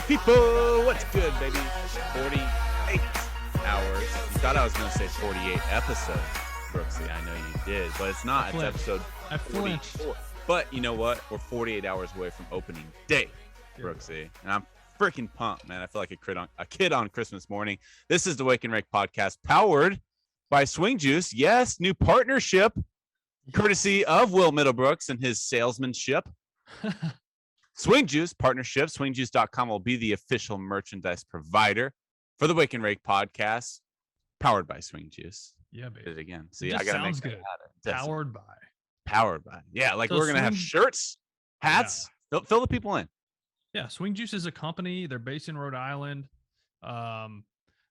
people, what's good, baby? 48 hours. You thought I was going to say 48 episodes, Brooksy. I know you did, but it's not. It's episode 44. But you know what? We're 48 hours away from opening day, Brooksy. And I'm freaking pumped, man. I feel like a kid on Christmas morning. This is the Wake and Rake podcast powered by Swing Juice. Yes, new partnership courtesy of Will Middlebrooks and his salesmanship. Swing Juice partnership. Swingjuice.com will be the official merchandise provider for the Wake and Rake podcast, powered by Swing Juice. Yeah, baby. Did it again. See, I gotta make good. That Powered by. Powered by. Yeah, like So we're gonna have shirts, hats. Yeah. Fill the people in. Yeah, Swing Juice is a company. They're based in Rhode Island.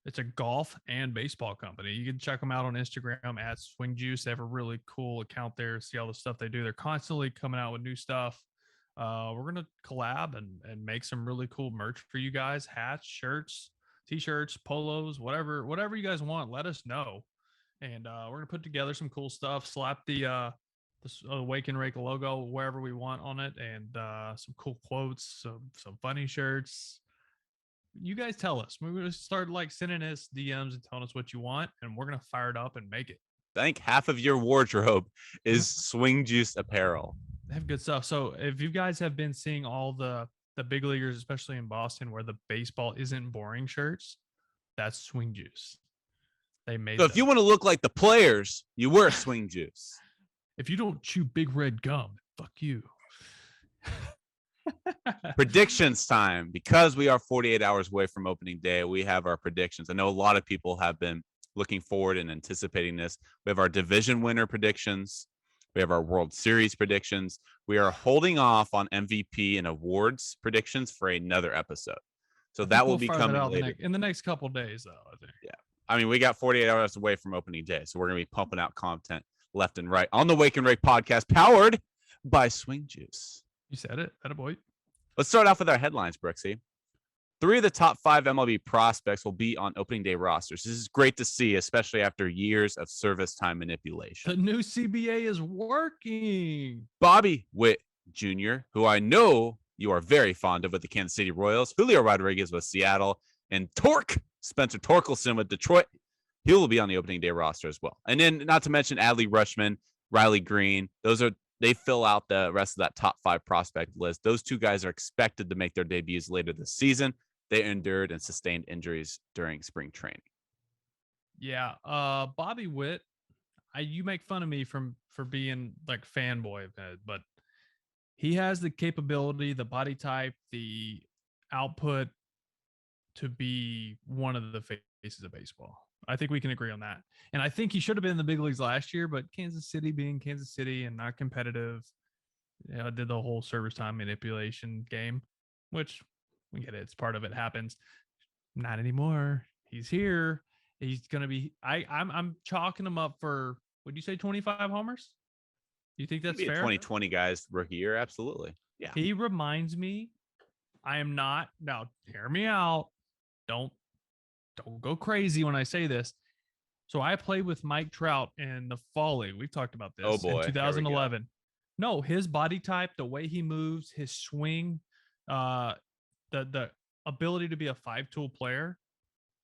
It's a golf and baseball company. You can check them out on Instagram at Swing Juice. They have a really cool account there. See all the stuff they do. They're constantly coming out with new stuff. We're going to collab and make some really cool merch for you guys. Hats, shirts, t-shirts, polos, whatever you guys want, let us know. And we're going to put together some cool stuff, slap the Wake and Rake logo wherever we want on it, and some cool quotes, some funny shirts. You guys tell us. We're going to start sending us DMs and telling us what you want, and we're going to fire it up and make it. I think half of your wardrobe is Swing Juice apparel. They have good stuff. So if you guys have been seeing all the big leaguers, especially in Boston, where the baseball isn't boring shirts, that's Swing Juice. They made. So if you want to look like the players, you wear Swing Juice. If you don't chew big red gum, fuck you. Predictions time. Because we are 48 hours away from opening day, we have our predictions. I know a lot of people have been looking forward and anticipating this. We have our division winner predictions. We have our World Series predictions. We are holding off on MVP and awards predictions for another episode. So that will be coming later. In the next couple of days, though, I think. Yeah. I mean, we got 48 hours away from opening day. So we're going to be pumping out content left and right on the Wake and Rake podcast, powered by Swing Juice. You said it. Attaboy. Let's start off with our headlines, Brooksy. 3 of the top 5 MLB prospects will be on opening day rosters. This is great to see, especially after years of service time manipulation. The new CBA is working. Bobby Witt Jr., who I know you are very fond of with the Kansas City Royals, Julio Rodriguez with Seattle, and Spencer Torkelson with Detroit. He will be on the opening day roster as well. And then not to mention Adley Rutschman, Riley Green. They fill out the rest of that top 5 prospect list. Those 2 guys are expected to make their debuts later this season. They endured and sustained injuries during spring training. Yeah. Bobby Witt, you make fun of me for being fanboy of it, but he has the capability, the body type, the output to be one of the faces of baseball. I think we can agree on that. And I think he should have been in the big leagues last year, but Kansas City being Kansas City and not competitive, did the whole service time manipulation game, which we get it. It's part of it. Happens. Not anymore. He's here. He's going to be, I'm chalking him up for, would you say 25 homers? Do you think that's fair? 2020 guys rookie year. Absolutely. Yeah. He reminds me, I am not, now hear me out. Don't go crazy when I say this. So I played with Mike Trout in the fall league. We've talked about this in 2011. No, his body type, the way he moves, his swing, the ability to be a 5-tool player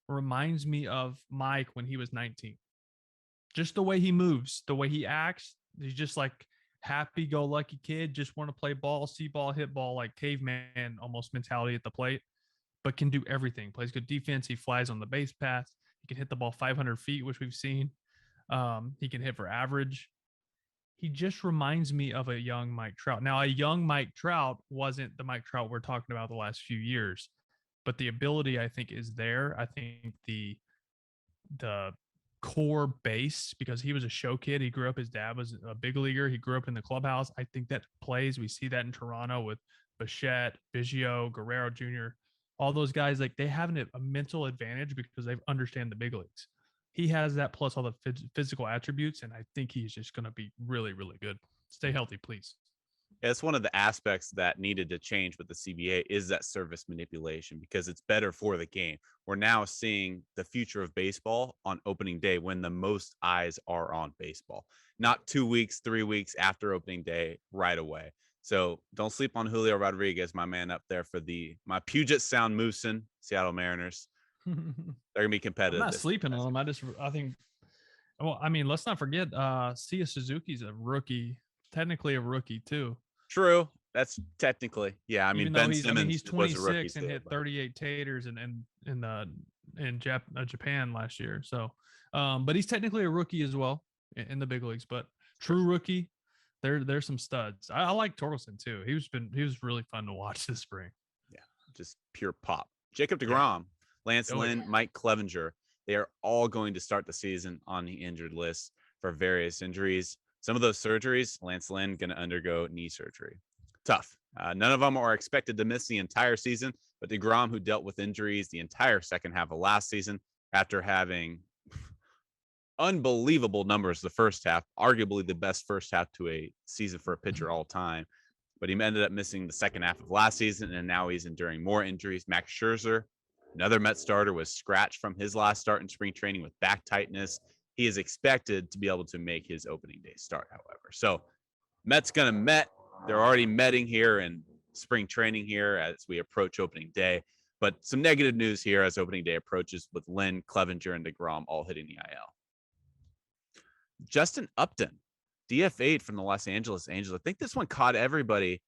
reminds me of Mike when he was 19. Just the way he moves, the way he acts, he's just happy-go-lucky kid, just want to play ball, see ball, hit ball, like caveman almost mentality at the plate, but can do everything. Plays good defense. He flies on the base paths. He can hit the ball 500 feet, which we've seen. He can hit for average. He just reminds me of a young Mike Trout. Now, a young Mike Trout wasn't the Mike Trout we're talking about the last few years, but the ability, I think, is there. I think the core base, because he was a show kid. He grew up, his dad was a big leaguer. He grew up in the clubhouse. I think that plays. We see that in Toronto with Bichette, Biggio, Guerrero Jr., all those guys, they have a mental advantage because they understand the big leagues. He has that plus all the physical attributes, and I think he's just going to be really, really good. Stay healthy, please. It's one of the aspects that needed to change with the CBA is that service manipulation, because it's better for the game. We're now seeing the future of baseball on opening day when the most eyes are on baseball, not 2 weeks, 3 weeks after opening day right away. So don't sleep on Julio Rodriguez, my man up there for my Puget Sound Moosin, Seattle Mariners. They're gonna be competitive. I'm not sleeping on them. I think. Well, I mean, let's not forget. Sia Suzuki's a rookie, technically a rookie too. True. That's technically, yeah. I mean, Even Ben he's, Simmons he's was a rookie 26 and hit 38 taters in Japan last year. So, but he's technically a rookie as well in the big leagues. But true rookie, there's some studs. I like Torkelson too. He was really fun to watch this spring. Yeah, just pure pop. Jacob deGrom, Lance Lynn, Mike Clevenger. They are all going to start the season on the injured list for various injuries. Some of those surgeries, Lance Lynn going to undergo knee surgery. Tough. None of them are expected to miss the entire season, but deGrom, who dealt with injuries the entire second half of last season after having unbelievable numbers the first half, arguably the best first half to a season for a pitcher all time, but he ended up missing the second half of last season, and now he's enduring more injuries. Max Scherzer, another Met starter, was scratched from his last start in spring training with back tightness. He is expected to be able to make his opening day start, however. So Mets going to Met. They're already metting here in spring training here as we approach opening day. But some negative news here as opening day approaches with Lynn, Clevenger, and deGrom all hitting the IL. Justin Upton, DFA'd from the Los Angeles Angels. I think this one caught everybody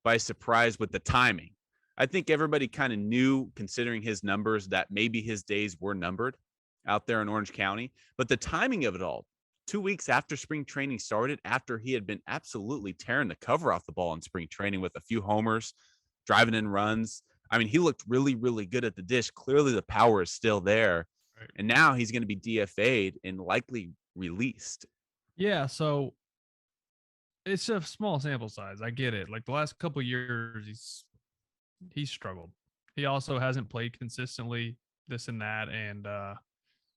by surprise with the timing. I think everybody kind of knew, considering his numbers, that maybe his days were numbered out there in Orange County. But the timing of it all, 2 weeks after spring training started, after he had been absolutely tearing the cover off the ball in spring training with a few homers, driving in runs. I mean, he looked really, really good at the dish. Clearly, the power is still there. Right. And now he's going to be DFA'd and likely released. Yeah, so it's a small sample size. I get it. Like the last couple of years, he's struggled. He also hasn't played consistently, this and that. And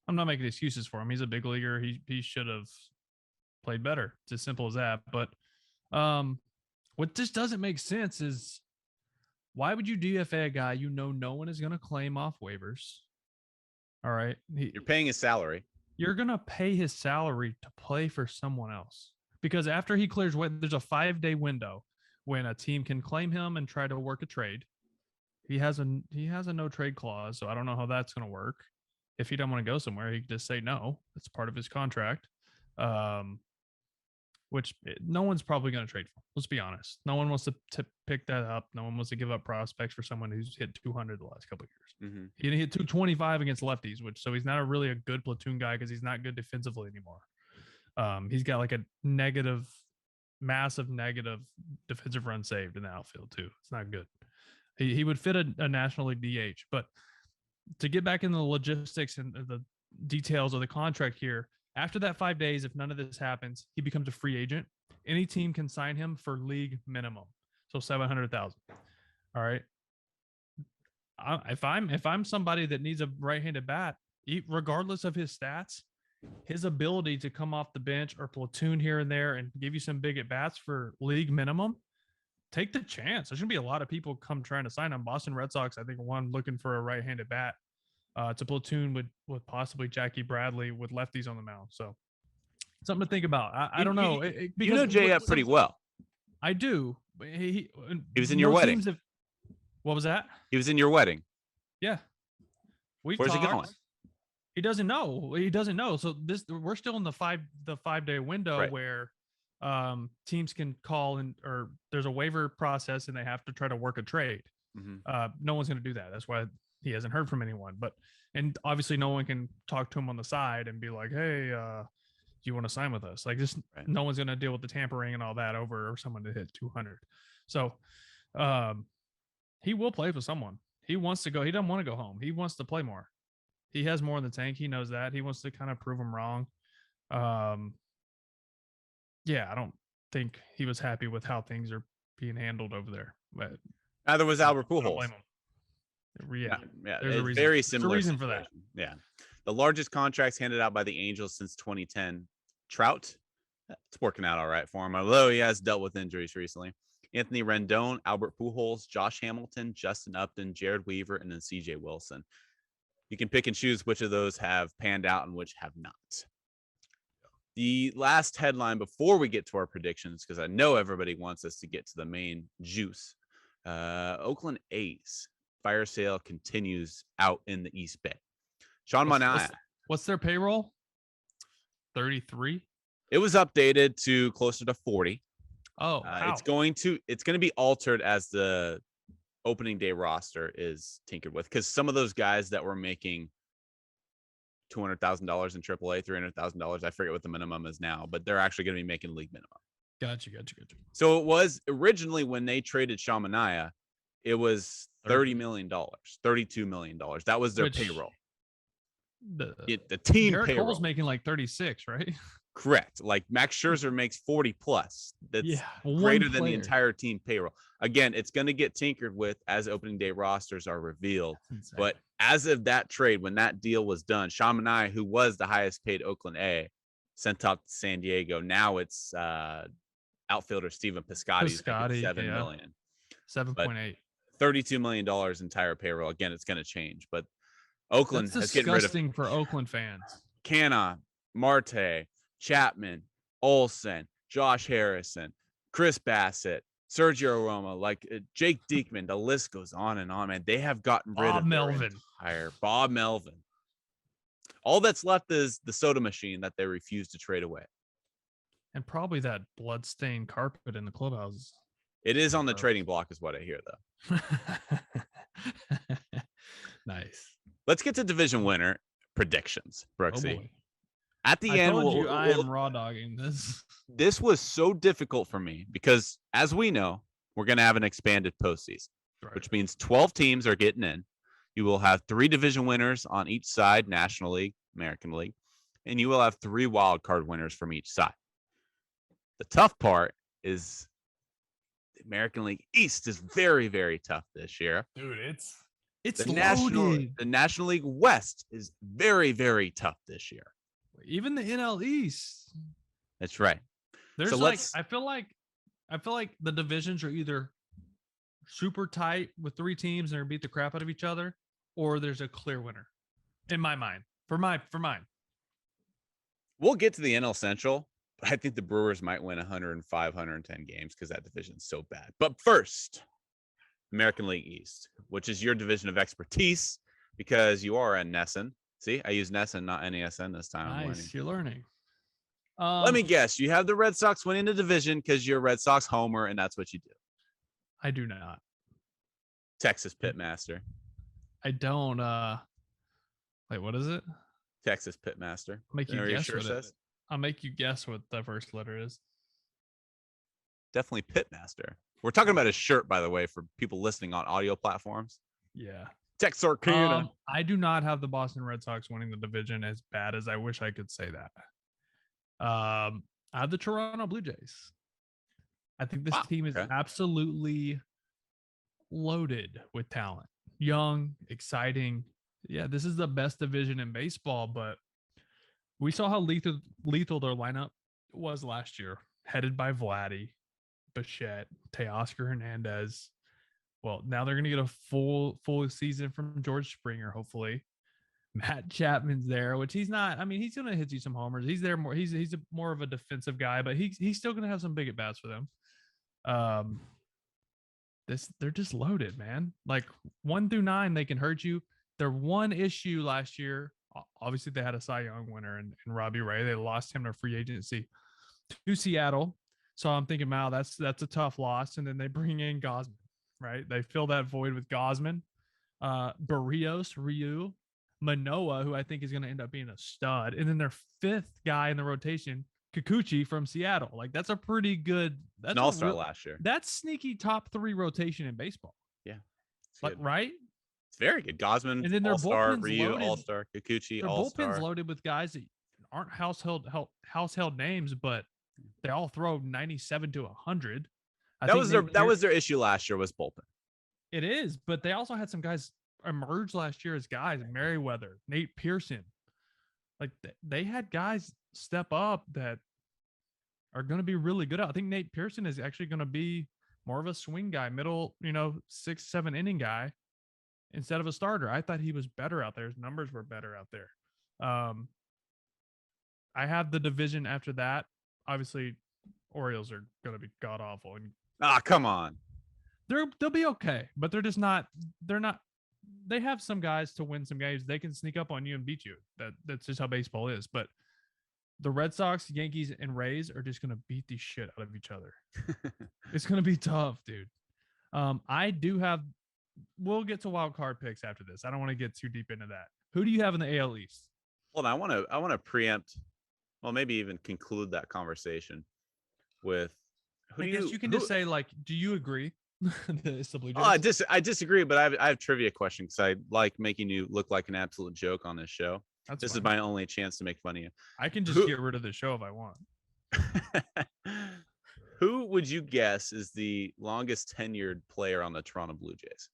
I'm not making excuses for him. He's a big leaguer. He should have played better. It's as simple as that. But what just doesn't make sense is, why would you DFA a guy you know no one is going to claim off waivers? All right. You're paying his salary. You're going to pay his salary to play for someone else. Because after he clears, there's a 5-day window when a team can claim him and try to work a trade. He has a no trade clause, so I don't know how that's going to work. If he doesn't want to go somewhere, he can just say no. It's part of his contract, which no one's probably going to trade for. Let's be honest. No one wants to pick that up. No one wants to give up prospects for someone who's hit 200 the last couple of years. Mm-hmm. He didn't hit 225 against lefties, so he's not really a good platoon guy because he's not good defensively anymore. He's got like a massive negative defensive run saved in the outfield too. It's not good. He would fit a National League DH, but to get back into the logistics and the details of the contract here, after that 5 days, if none of this happens, he becomes a free agent. Any team can sign him for league minimum, so $700,000. All right. If I'm somebody that needs a right-handed bat, regardless of his stats, his ability to come off the bench or platoon here and there and give you some big at bats for league minimum, take the chance. There's gonna be a lot of people come trying to sign him. Boston Red Sox, I think, one looking for a right-handed bat to platoon with possibly Jackie Bradley with lefties on the mound. So something to think about. I don't know. You know Jay up pretty well. I do. He was in your wedding. What was that? He was in your wedding. Yeah. Where's he going? He doesn't know. So we're still in the 5-day window, right, where teams can call or there's a waiver process and they have to try to work a trade. Mm-hmm. No one's going to do that. That's why he hasn't heard from anyone. And obviously no one can talk to him on the side and be like, hey, do you want to sign with us? Like, just right. No one's going to deal with the tampering and all that over someone to hit 200. So he will play for someone. He wants to go. He doesn't want to go home. He wants to play more. He has more in the tank. He knows that. He wants to kind of prove him wrong. Yeah, I don't think he was happy with how things are being handled over there. But neither was Albert Pujols. Yeah, there's a reason. Very similar. There's a reason for that. Yeah, the largest contracts handed out by the Angels since 2010. Trout, it's working out all right for him, although he has dealt with injuries recently. Anthony Rendon, Albert Pujols, Josh Hamilton, Justin Upton, Jared Weaver, and then CJ Wilson. You can pick and choose which of those have panned out and which have not. The last headline before we get to our predictions, because I know everybody wants us to get to the main juice. Oakland A's fire sale continues out in the East Bay. Sean Manaea. What's their payroll? 33. It was updated to closer to 40. Oh, it's going to be altered as the opening day roster is tinkered with, because some of those guys that were making $200,000 in AAA, $300,000, I forget what the minimum is now, but they're actually going to be making league minimum. Gotcha. So it was originally, when they traded Sean Manaea, it was $30 million, $32 million. That was their payroll. The team Garrett payroll. Cole's making like 36, right? Correct. Like Max Scherzer makes 40 plus. That's greater than the entire team payroll. Again, it's going to get tinkered with as opening day rosters are revealed. But as of that trade, when that deal was done, Sean Manaea, who was the highest paid Oakland A, sent out to San Diego. Now it's outfielder Steven Piscotty's $7 million. 7.8. $32 million entire payroll. Again, it's going to change. But Oakland has getting rid of for Oakland fans. Canna, Marte, Chapman, Olsen, Josh Harrison, Chris Bassett, Sergio Romo, like Jake Diekman. The list goes on and on, man. They have gotten rid of Melvin. Bob Melvin. All that's left is the soda machine that they refuse to trade away. And probably that bloodstained carpet in the clubhouse. It is on the trading block, is what I hear, though. Nice. Let's get to division winner predictions, Brooksy. Oh, at the end, I am raw dogging this. This was so difficult for me because, as we know, we're going to have an expanded postseason, which means 12 teams are getting in. You will have 3 division winners on each side, National League, American League, and you will have 3 wild card winners from each side. The tough part is the American League East is very, very tough this year. Dude, it's the National League West is very, very tough this year. Even the NL East. That's right. There's I feel like the divisions are either super tight with 3 teams and they beat the crap out of each other, or there's a clear winner. In my mind, for mine. We'll get to the NL Central, but I think the Brewers might win 105, 110 games because that division is so bad. But first, American League East, which is your division of expertise because you are a NESN. See, I use NESN, not NESN this time. Nice, you're learning. Let me guess. You have the Red Sox winning the division because you're a Red Sox homer, and that's what you do. I do not. Texas Pitmaster. I don't. Wait, what is it? Texas Pitmaster. Make you guess what it is. I'll make you guess what the first letter is. Definitely Pitmaster. We're talking about his shirt, by the way, for people listening on audio platforms. Yeah. Texarkana. I do not have the Boston Red Sox winning the division as bad as I wish I could say that. I have the Toronto Blue Jays. I think this team is absolutely loaded with talent. Young, exciting. Yeah, this is the best division in baseball, but we saw how lethal their lineup was last year, headed by Vladdy, Bichette, Teoscar Hernandez. Well, now they're going to get a full season from George Springer, hopefully. Matt Chapman's there, which he's not. I mean, he's going to hit you some homers. He's there more. He's more of a defensive guy, but he's still going to have some big at bats for them. They're just loaded, man. Like 1 through 9, they can hurt you. Their one issue last year, obviously they had a Cy Young winner in Robbie Ray. They lost him to free agency to Seattle. So I'm thinking, wow, that's a tough loss. And then they bring in Gausman, right? They fill that void with Gausman, Barrios, Ryu, Manoa, who I think is going to end up being a stud. And then their 5th guy in the rotation, Kikuchi from Seattle. Like that's a pretty good. That's an all-star last year. That's sneaky top 3 rotation in baseball. Yeah. Like, right? It's very good. Gausman, and then their all-star, Ryu, loaded. All-star, Kikuchi, their all-star. Bullpen's loaded with guys that aren't household names, but they all throw 97 to 100. That was their issue last year was bullpen. It is, but they also had some guys emerge last year as guys. Merriweather, Nate Pearson. Like they had guys step up that are going to be really good. I think Nate Pearson is actually going to be more of a swing guy, middle, 6, 7 inning guy instead of a starter. I thought he was better out there. His numbers were better out there. I have the division after that. Obviously, Orioles are going to be god awful, and come on. they'll be okay, but they're just not. They're not. They have some guys to win some games. They can sneak up on you and beat you. That's just how baseball is. But the Red Sox, Yankees, and Rays are just going to beat the shit out of each other. It's going to be tough, dude. I do have. We'll get to wild card picks after this. I don't want to get too deep into that. Who do you have in the AL East? Hold on, I want to preempt. Well, maybe even conclude that conversation with. I guess you can just say, like, do you agree? It's the Blue Jays. Oh, I disagree, but I have trivia question because I like making you look like an absolute joke on this show. This is my only chance to make fun of you. I can just get rid of the show if I want. Who would you guess is the longest tenured player on the Toronto Blue Jays?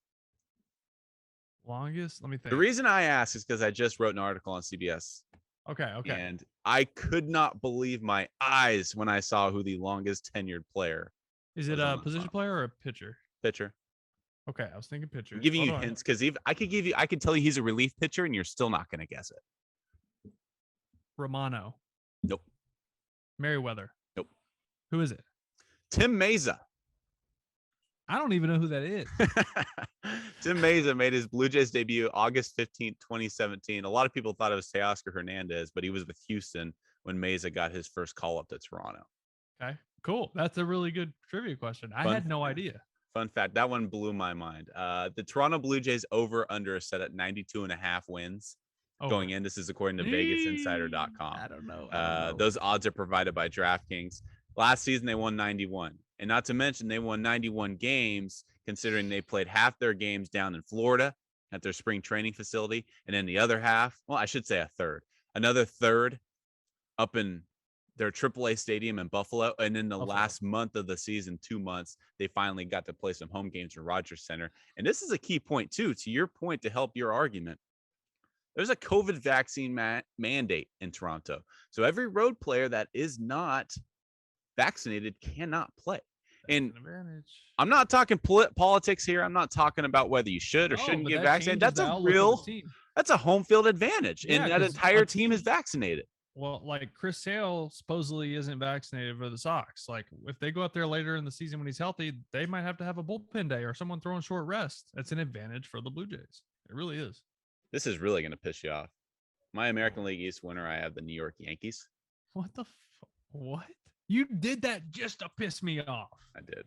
Longest? Let me think. The reason I ask is because I just wrote an article on CBS. Okay. And I could not believe my eyes when I saw who the longest tenured player. Is it a position player or a pitcher? Pitcher. Okay, I was thinking pitcher. I'm giving you hints because I could tell you he's a relief pitcher and you're still not going to guess it. Romano. Nope. Merriweather. Nope. Who is it? Tim Meza. I don't even know who that is. Tim Meza made his Blue Jays debut August 15th, 2017. A lot of people thought it was Teoscar Hernandez, but he was with Houston when Meza got his first call up to Toronto. Okay, cool. That's a really good trivia question. I had no idea. Fun fact, that one blew my mind. The Toronto Blue Jays over-under is set at 92.5 wins going in. This is according to VegasInsider.com. I don't know. Those odds are provided by DraftKings. Last season, they won 91. And not to mention, they won 91 games, considering they played half their games down in Florida at their spring training facility. And then the other half, well, I should say a third. Another third up in their AAA stadium in Buffalo. And then the last month of the season, 2 months, they finally got to play some home games in Rogers Center. And this is a key point, too, to your point, to help your argument. There's a COVID vaccine mandate in Toronto. So every road player that is not vaccinated cannot play. And I'm not talking politics here. I'm not talking about whether you should or shouldn't get vaccinated. That's a home field advantage. And that entire team is vaccinated. Well, like Chris Sale supposedly isn't vaccinated for the Sox. Like if they go out there later in the season when he's healthy, they might have to have a bullpen day or someone throwing short rest. That's an advantage for the Blue Jays. It really is. This is really going to piss you off. My American League East winner, I have the New York Yankees. What the what? You did that just to piss me off. I did.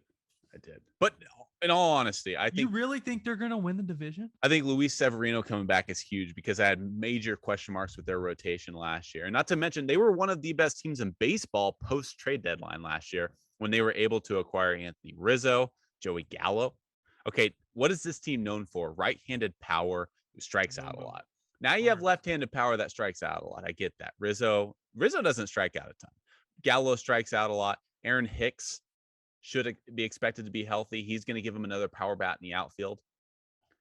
But in all honesty, I think you really think they're going to win the division? I think Luis Severino coming back is huge because I had major question marks with their rotation last year. And not to mention, they were one of the best teams in baseball post-trade deadline last year when they were able to acquire Anthony Rizzo, Joey Gallo. Okay, what is this team known for? Right-handed power who strikes out a lot. Now you have left-handed power that strikes out a lot. I get that. Rizzo doesn't strike out a ton. Gallo strikes out a lot. Aaron Hicks should be expected to be healthy. He's going to give him another power bat in the outfield.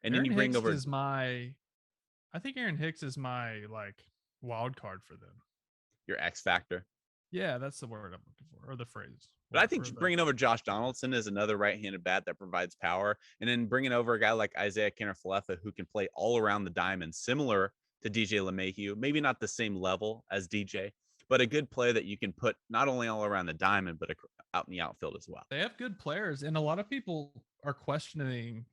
And then you bring over. I think Aaron Hicks is my wild card for them. Your X factor. Yeah, that's the word I'm looking for, or the phrase. But I think bringing over Josh Donaldson is another right-handed bat that provides power. And then bringing over a guy like Isaiah Kiner-Falefa who can play all around the diamond, similar to DJ LeMahieu. Maybe not the same level as DJ, but a good player that you can put not only all around the diamond, but out in the outfield as well. They have good players, and a lot of people are questioning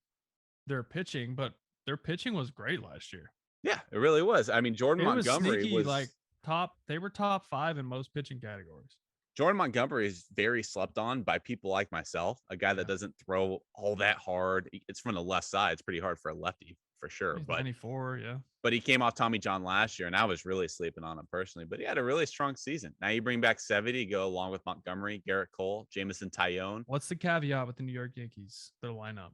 their pitching, but their pitching was great last year. Yeah, it really was. I mean, Jordan Montgomery was top. They were top 5 in most pitching categories. Jordan Montgomery is very slept on by people like myself, a guy that doesn't throw all that hard. It's from the left side. It's pretty hard for a lefty for sure. He's 94, yeah. But he came off Tommy John last year, and I was really sleeping on him personally. But he had a really strong season. Now you bring back Sevedy, go along with Montgomery, Garrett Cole, Jamison Tyone. What's the caveat with the New York Yankees? Their lineup.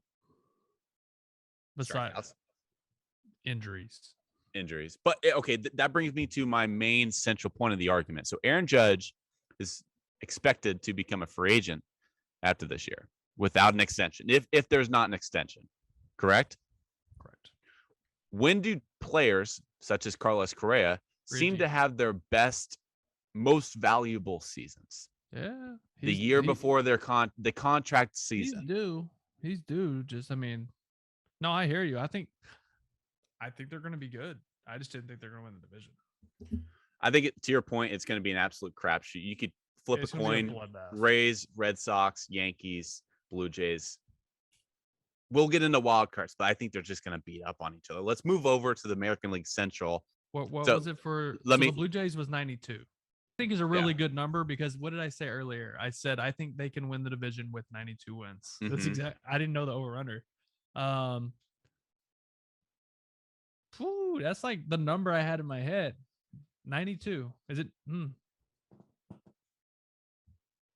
Besides injuries. But okay, that brings me to my main central point of the argument. So Aaron Judge is expected to become a free agent after this year without an extension. If there's not an extension, correct? Correct. When do players such as Carlos Correa seem to have their best, most valuable seasons? Yeah. The year before the contract season. He's due. No, I hear you. I think they're going to be good. I just didn't think they're going to win the division. I think to your point, it's going to be an absolute crapshoot. You could flip It's a gonna be a coin: bloodbath. Rays, Red Sox, Yankees, Blue Jays. We'll get into wild cards, but I think they're just going to beat up on each other. Let's move over to the American League Central. What So, was it for? let So me- the Blue Jays was 92. I think is a really good number because what did I say earlier? I said I think they can win the division with 92 wins. That's Mhm. exact. I didn't know the over under. That's like the number I had in my head. 92. Is it? I'm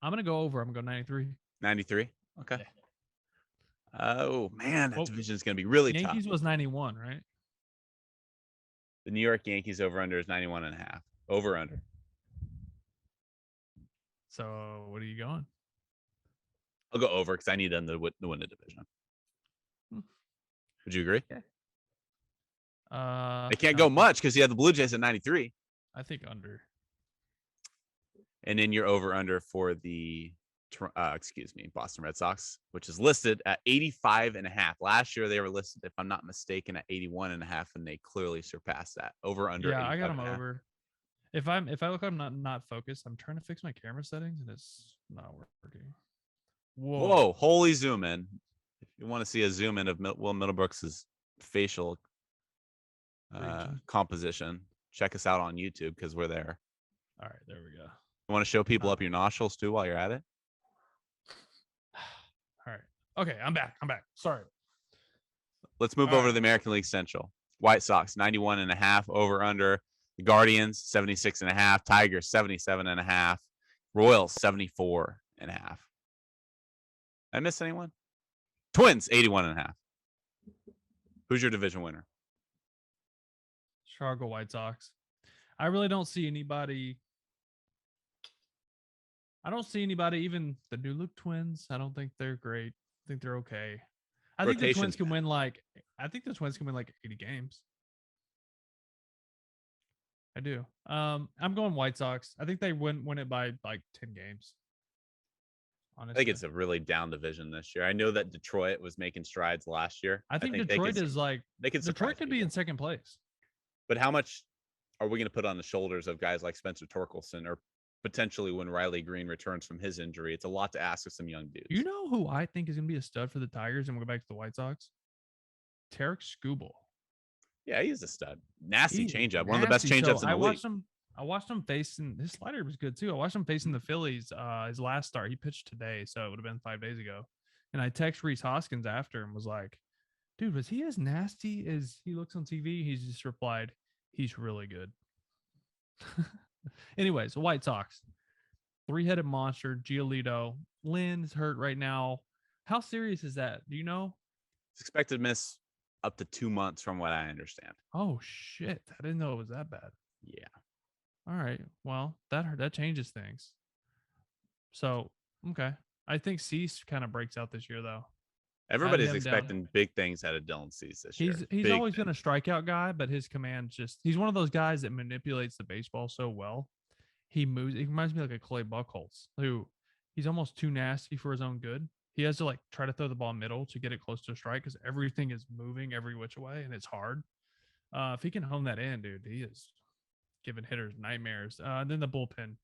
gonna go over. I'm gonna go 93. 93. Okay. Yeah. Oh man, that Well, division is going to be really Yankees tough. was 91, right? The New York Yankees over under is 91.5. Over under. So what are you going? I'll go over because I need them to win the division. Would you agree? Okay. They can't go much because you have the Blue Jays at 93. I think under. And then you're over under for the Boston Red Sox, which is listed at 85.5. Last year they were listed, if I'm not mistaken, at 81.5, and they clearly surpassed that. Over under. Yeah, I got them over. If I look, I'm not focused. I'm trying to fix my camera settings and it's not working. Whoa, holy zoom in. If you want to see a zoom in of Will Middlebrooks' facial composition, check us out on YouTube because we're there. All right, there we go. You want to show people up your nostrils too while you're at it? All right. Okay, I'm back. Sorry. Let's move over to the American League Central. White Sox 91.5 over under. The Guardians 76.5. Tigers 77.5. Royals 74.5. Did I miss anyone? Twins 81.5. Who's your division winner? Chicago White Sox. I really don't see anybody. I don't see anybody, even the New Look Twins. I don't think they're great. I think they're okay. I think the Twins can win like 80 games. I do. I'm going White Sox. I think they win it by like 10 games. Honestly. I think it's a really down division this year. I know that Detroit was making strides last year. I think Detroit is like Detroit could be in second place. But how much are we going to put on the shoulders of guys like Spencer Torkelson or potentially when Riley Green returns from his injury? It's a lot to ask of some young dudes. You know who I think is going to be a stud for the Tigers, and we'll go back to the White Sox? Tarek Skubal. Yeah, he's a stud. Nasty changeup. One of the best changeups in the league. I watched him facing his slider was good too. I watched him facing the Phillies his last start. He pitched today, so it would have been 5 days ago. And I text Reese Hoskins after and was like, dude, was he as nasty as he looks on TV? He's just replied, he's really good. Anyways, the White Sox. Three-headed monster, Giolito. Lynn's hurt right now. How serious is that? Do you know? It's expected to miss up to 2 months from what I understand. Oh, shit. I didn't know it was that bad. Yeah. All right. Well, that changes things. So, okay. I think Cease kind of breaks out this year, though. Everybody's expecting big things out of Dylan Cease this year. He's always been a strikeout guy, but his command he's one of those guys that manipulates the baseball so well. He moves. He reminds me like a Clay Buchholz, who he's almost too nasty for his own good. He has to like try to throw the ball middle to get it close to a strike because everything is moving every which way and it's hard. If he can hone that in, dude, he is giving hitters nightmares. Then the bullpen.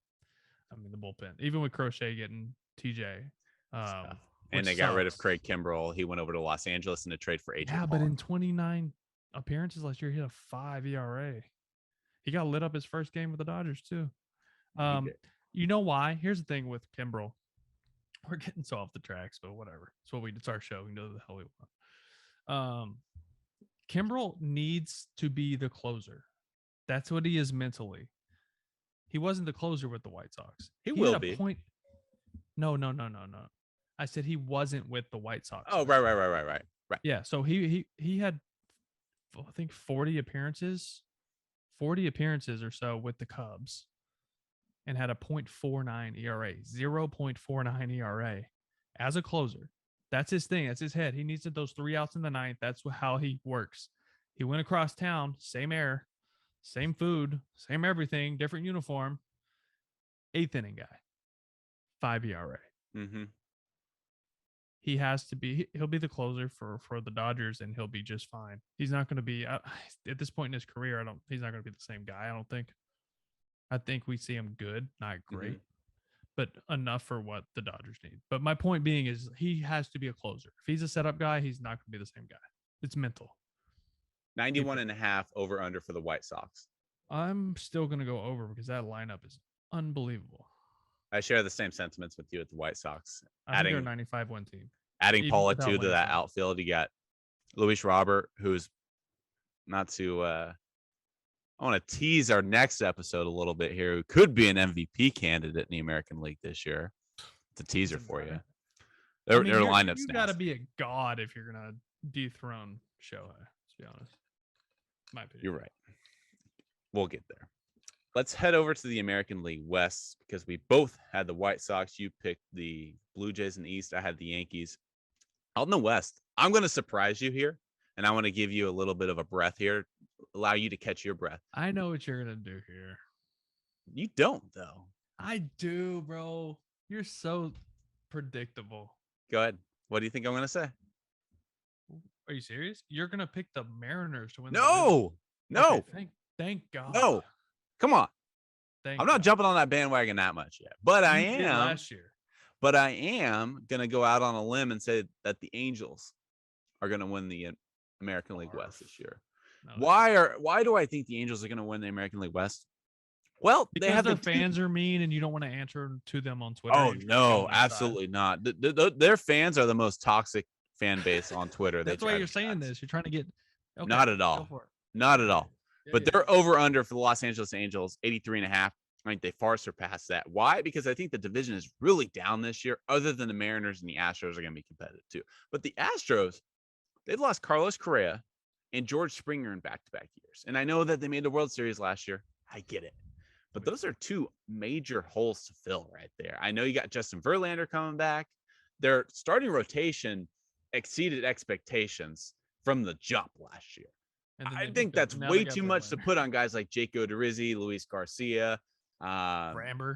Even with Crochet getting TJ. And they got rid of Craig Kimbrell. He went over to Los Angeles in a trade for AJ. Yeah, but in 29 appearances last year, he had a 5 ERA. He got lit up his first game with the Dodgers too. You know why? Here's the thing with Kimbrell. We're getting so off the tracks, but whatever. It's our show. We know the hell we want. Kimbrell needs to be the closer. That's what he is mentally. He wasn't the closer with the White Sox. He will be. No. I said he wasn't with the White Sox. Oh, right. Yeah, so he had, I think, 40 appearances or so with the Cubs and had a 0.49 ERA, 0.49 ERA as a closer. That's his thing. That's his head. He needs those 3 outs in the ninth. That's how he works. He went across town, same air, same food, same everything, different uniform. 8th inning guy, 5 ERA. Mm-hmm. He'll be the closer for the Dodgers and he'll be just fine. He's not going to be at this point in his career. He's not going to be the same guy. I don't think. I think we see him good, not great, but enough for what the Dodgers need. But my point being is he has to be a closer. If he's a setup guy, he's not going to be the same guy. It's mental. 91.5 over under for the White Sox. I'm still going to go over because that lineup is unbelievable. I share the same sentiments with you at the White Sox. I think they're a 95 win team. Adding Paula too to that outfield, you got Luis Robert, who's not to I want to tease our next episode a little bit here, who could be an MVP candidate in the American League this year. It's a teaser for you. Their lineups. You got to be a god if you're gonna dethrone Shohei. To be honest, my opinion. You're right. We'll get there. Let's head over to the American League West because we both had the White Sox. You picked the Blue Jays in the East. I had the Yankees. Out in the West, I'm going to surprise you here, and I want to give you a little bit of a breath here, allow you to catch your breath. I know what you're going to do here. You don't, though. I do, bro. You're so predictable. Go ahead. What do you think I'm going to say? Are you serious? You're going to pick the Mariners to win No. Okay, thank God. No. Come on. I'm not jumping on that bandwagon that much yet, but I am last year. But I am going to go out on a limb and say that the Angels are going to win the American League West this year. No, why do I think the Angels are going to win the American League West? Well, because they have their fans are mean and you don't want to answer to them on Twitter. Oh, no, absolutely not. Their fans are the most toxic fan base on Twitter. That's why you're saying this. You're trying to get okay, not at all. Not at all. Yeah, but they're over under for the Los Angeles Angels, 83.5. I think they far surpassed that. Why? Because I think the division is really down this year, other than the Mariners and the Astros are going to be competitive too. But the Astros, they've lost Carlos Correa and George Springer in back-to-back years. And I know that they made the World Series last year. I get it. But those are two major holes to fill right there. I know you got Justin Verlander coming back. Their starting rotation exceeded expectations from the jump last year. I think that's way too much to put on guys like Jake Odorizzi, Luis Garcia, Framber.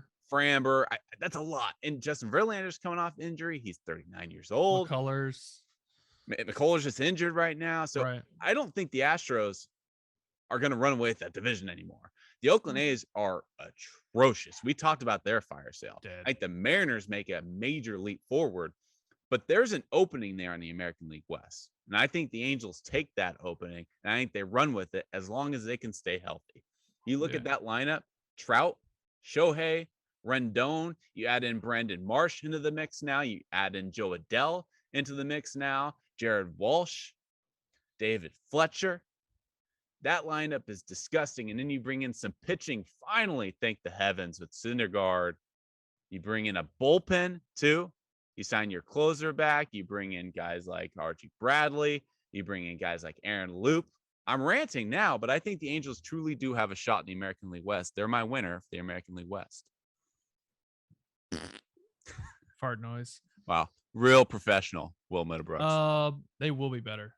That's a lot. And Justin Verlander's coming off injury. He's 39 years old. McCullers just injured right now. So I don't think the Astros are going to run away with that division anymore. The Oakland A's are atrocious. We talked about their fire sale. I think the Mariners make a major leap forward, but there's an opening there in the American League West. And I think the Angels take that opening, and I think they run with it as long as they can stay healthy. You look at that lineup, Trout, Shohei, Rendon, you add in Brandon Marsh into the mix now. You add in Joe Adell into the mix now. Jared Walsh, David Fletcher. That lineup is disgusting. And then you bring in some pitching, finally, thank the heavens, with Syndergaard. You bring in a bullpen, too. You sign your closer back. You bring in guys like Archie Bradley. You bring in guys like Aaron Loop. I'm ranting now, but I think the Angels truly do have a shot in the American League West. They're my winner for the American League West. Fart noise. Wow. Real professional, Will Middlebrooks. They will be better.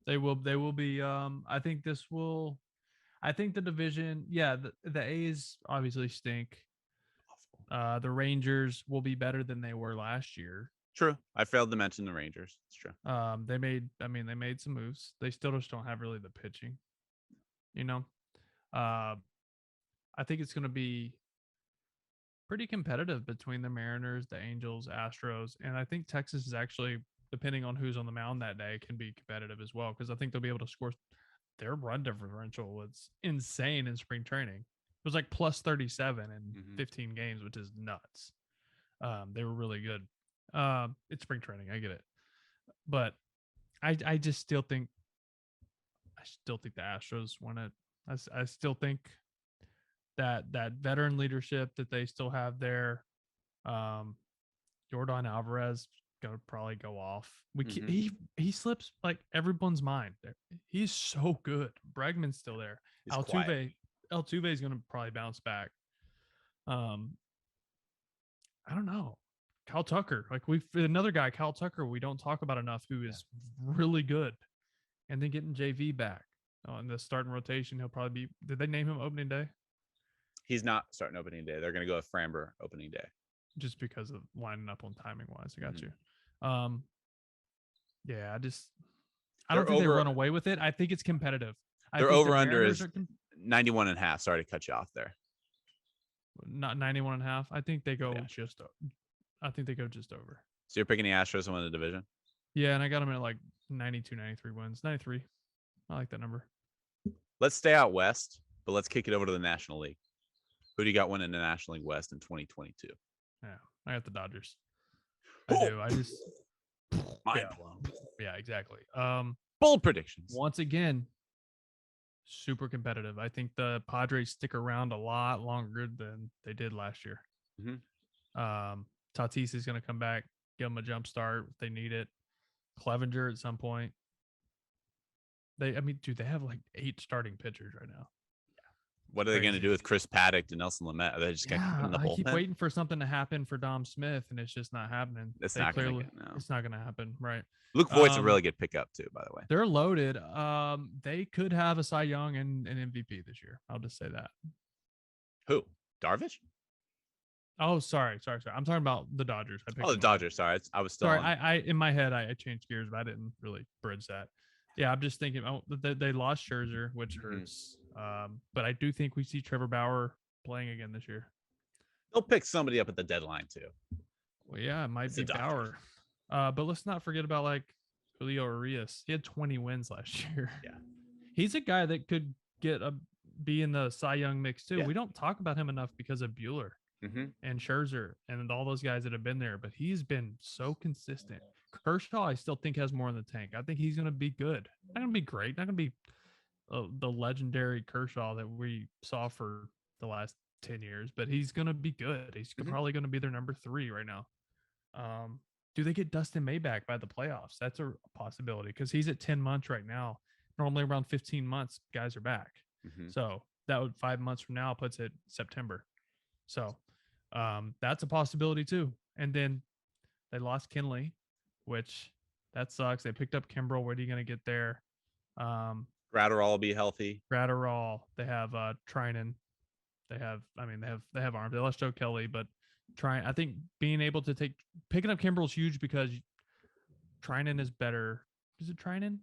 They will be. I think the division, the A's obviously stink. The Rangers will be better than they were last year. True. I failed to mention the Rangers. It's true. They made some moves. They still just don't have really the pitching. I think it's going to be pretty competitive between the Mariners, the Angels, Astros, and I think Texas is actually, depending on who's on the mound that day, can be competitive as well, because I think they'll be able to score. Their run differential was insane in spring training. It was like plus 37 in 15 games, which is nuts. They were really good. It's spring training. I get it. But I still think the Astros win it. I still think that veteran leadership that they still have there, Jordan Alvarez gonna probably go off. He slips like everyone's mind. He's so good. Bregman's still there. Altuve is going to probably bounce back. I don't know. Kyle Tucker, another guy, Kyle Tucker, we don't talk about enough, who is really good. And then getting JV back in the starting rotation, he'll probably be. Did they name him opening day? He's not starting opening day. They're going to go with Framber opening day, just because of lining up on timing wise. I got you. I don't think they run away with it. I think it's competitive. Their over under is 91.5. Sorry to cut you off there. Not 91 and a half. I think they go Yeah. just. I think they go just over. So you're picking the Astros to win the division? Yeah, and I got them at like 92, 93 wins. 93. I like that number. Let's stay out west, but let's kick it over to the National League. Who do you got winning the National League West in 2022? Yeah, I got the Dodgers. I do. I just mind blown. Yeah, exactly. Bold predictions. Once again, super competitive. I think the Padres stick around a lot longer than they did last year. Tatis is going to come back, give them a jump start if they need it. Clevenger at some point. They have like 8 starting pitchers right now. What are they going to do with Chris Paddock and Nelson Lamet? Are they just going to put in the bullpen? I keep waiting for something to happen for Dom Smith, and it's just not happening. It's not going to happen, right? Luke Voigt's a really good pickup too, by the way. They're loaded. They could have a Cy Young and an MVP this year. I'll just say that. Who? Darvish? Oh, sorry. I'm talking about the Dodgers. The Dodgers. Sorry, I was still. Sorry, I in my head I changed gears, but I didn't really bridge that. Yeah, I'm just thinking. Oh, they lost Scherzer, which hurts. But I do think we see Trevor Bauer playing again this year. They'll pick somebody up at the deadline too. Well, yeah, it might be Bauer. But let's not forget about like Julio Urias. He had 20 wins last year. Yeah, he's a guy that could be in the Cy Young mix too. Yeah. We don't talk about him enough because of Bueller and Scherzer and all those guys that have been there. But he's been so consistent. Kershaw, I still think has more in the tank. I think he's going to be good. Not going to be great. Not going to be the legendary Kershaw that we saw for the last 10 years, but he's going to be good. He's probably going to be their number 3 right now. Do they get Dustin May back by the playoffs? That's a possibility because he's at 10 months right now. Normally around 15 months, guys are back. So that would 5 months from now puts it September. So that's a possibility too. And then they lost Kinley, which that sucks. They picked up Kimbrel. Where are you going to get there? Gratterall will be healthy. Gratterall. They have Trinan. They have arms. They lost Joe Kelly, but I think being able to picking up Kimbrel is huge because Trinan is better. Is it Trinan?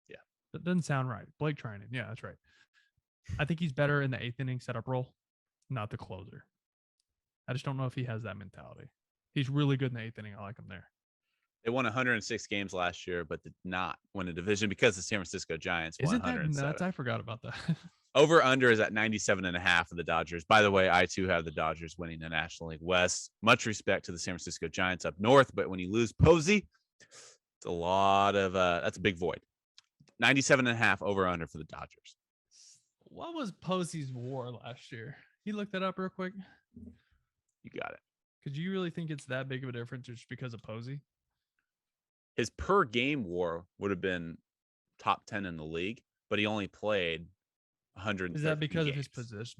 Yeah. That doesn't sound right. Blake Trinan. Yeah, that's right. I think he's better in the 8th inning setup role, not the closer. I just don't know if he has that mentality. He's really good in the 8th inning. I like him there. They won 106 games last year, but did not win a division because the San Francisco Giants won 107. Isn't that nuts? I forgot about that. Over under is at 97.5 of the Dodgers. By the way, I too have the Dodgers winning the National League West. Much respect to the San Francisco Giants up north, but when you lose Posey, it's a lot of that's a big void. 97.5 over under for the Dodgers. What was Posey's WAR last year? You look that up real quick. You got it. Could you really think it's that big of a difference just because of Posey? His per game WAR would have been top 10 in the league, but he only played 100. Is that because of his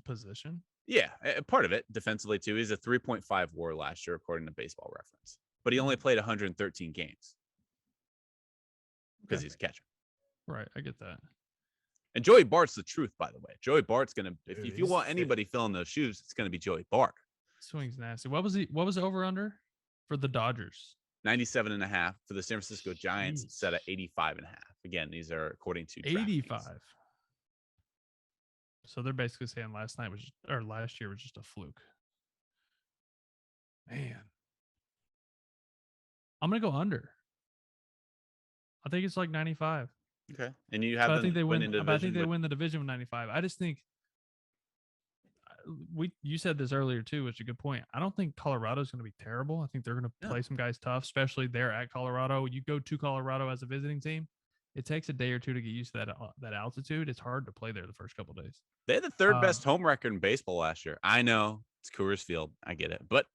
position? Yeah, part of it defensively too. He's a 3.5 WAR last year, according to Baseball Reference, but he only played 113 games because he's a catcher. Right, I get that. And Joey Bart's the truth, by the way. Joey Bart's gonna. If you want anybody filling those shoes, it's gonna be Joey Bart. Swing's nasty. What was the over under for the Dodgers? 97.5 for the San Francisco Giants. It's set at 85.5. Again, these are according to 85. So they're basically saying last year was just a fluke. Man, I'm gonna go under. I think it's like 95. Okay, and you have. I think they win. I think they win the division with 95. I just think you said this earlier too, which is a good point. I don't think Colorado's going to be terrible. I think they're going to play some guys tough, especially there at Colorado. You go to Colorado as a visiting team, it takes a day or two to get used to that altitude. It's hard to play there the first couple of days. They had the 3rd best home record in baseball last year. I know it's Coors Field. I get it, but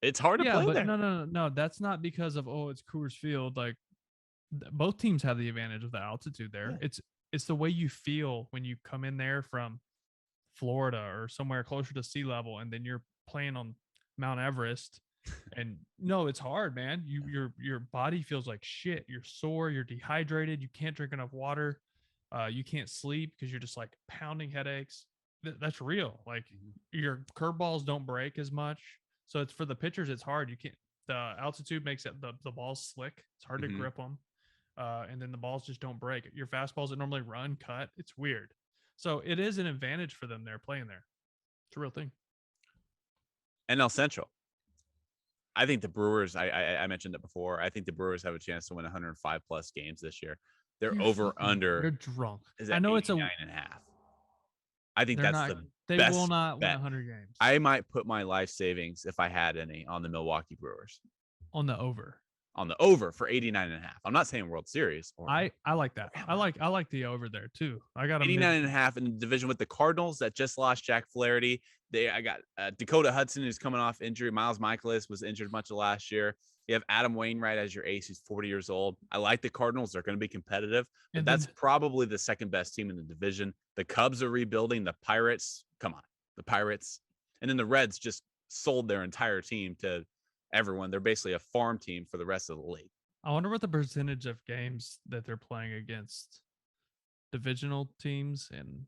it's hard to play there. No. That's not because of it's Coors Field. Like both teams have the advantage of the altitude there. Yeah. It's the way you feel when you come in there from Florida or somewhere closer to sea level, and then you're playing on Mount Everest. And no, it's hard, man. Your body feels like shit. You're sore, you're dehydrated, you can't drink enough water, you can't sleep because you're just like pounding headaches. That's real. Like your curveballs don't break as much. So it's for the pitchers, it's hard. The altitude makes it the balls slick. It's hard to grip them. And then the balls just don't break. Your fastballs that normally run, cut. It's weird. So it is an advantage for them. They're playing there. It's a real thing. NL Central. I think the Brewers, I mentioned it before. I think the Brewers have a chance to win 105 plus games this year. Their over-under You're drunk. is at I know 89.5. I think they're that's not. the They best will not win bet. 100 games. I might put my life savings, if I had any, on the Milwaukee Brewers. On the over. On the over for 89.5. I'm not saying World Series. I like that. I like the over there too. I got 89.5 in the division with the Cardinals that just lost Jack Flaherty. I got Dakota Hudson, who's coming off injury. Miles Michaelis was injured much of last year. You have Adam Wainwright as your ace, who's 40 years old. I like the Cardinals. They're going to be competitive, but that's probably the second best team in the division. The Cubs are rebuilding. The Pirates, come on, the Pirates. And then the Reds just sold their entire team to everyone. They're basically a farm team for the rest of the league. I wonder what the percentage of games that they're playing against divisional teams, and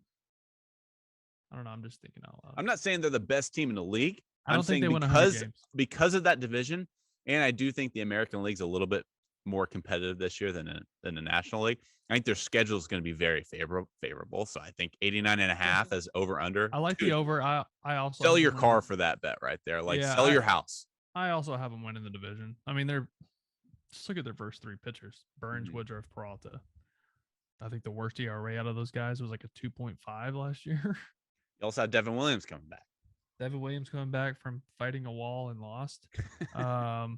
I don't know. I'm just thinking out loud. I'm not saying they're the best team in the league. I don't think they win 100 games because of that division, and I do think the American League's a little bit more competitive this year than the National League. I think their schedule is going to be very favorable. So I think 89.5 as over under. I like the over. I also sell your car for that bet right there. Like sell your house. I also have them winning the division. I mean, they're just look at their first three pitchers: Burns, Woodruff, Peralta. I think the worst ERA out of those guys was like a 2.5 last year. You also have Devin Williams coming back. Devin Williams coming back from fighting a wall and lost. A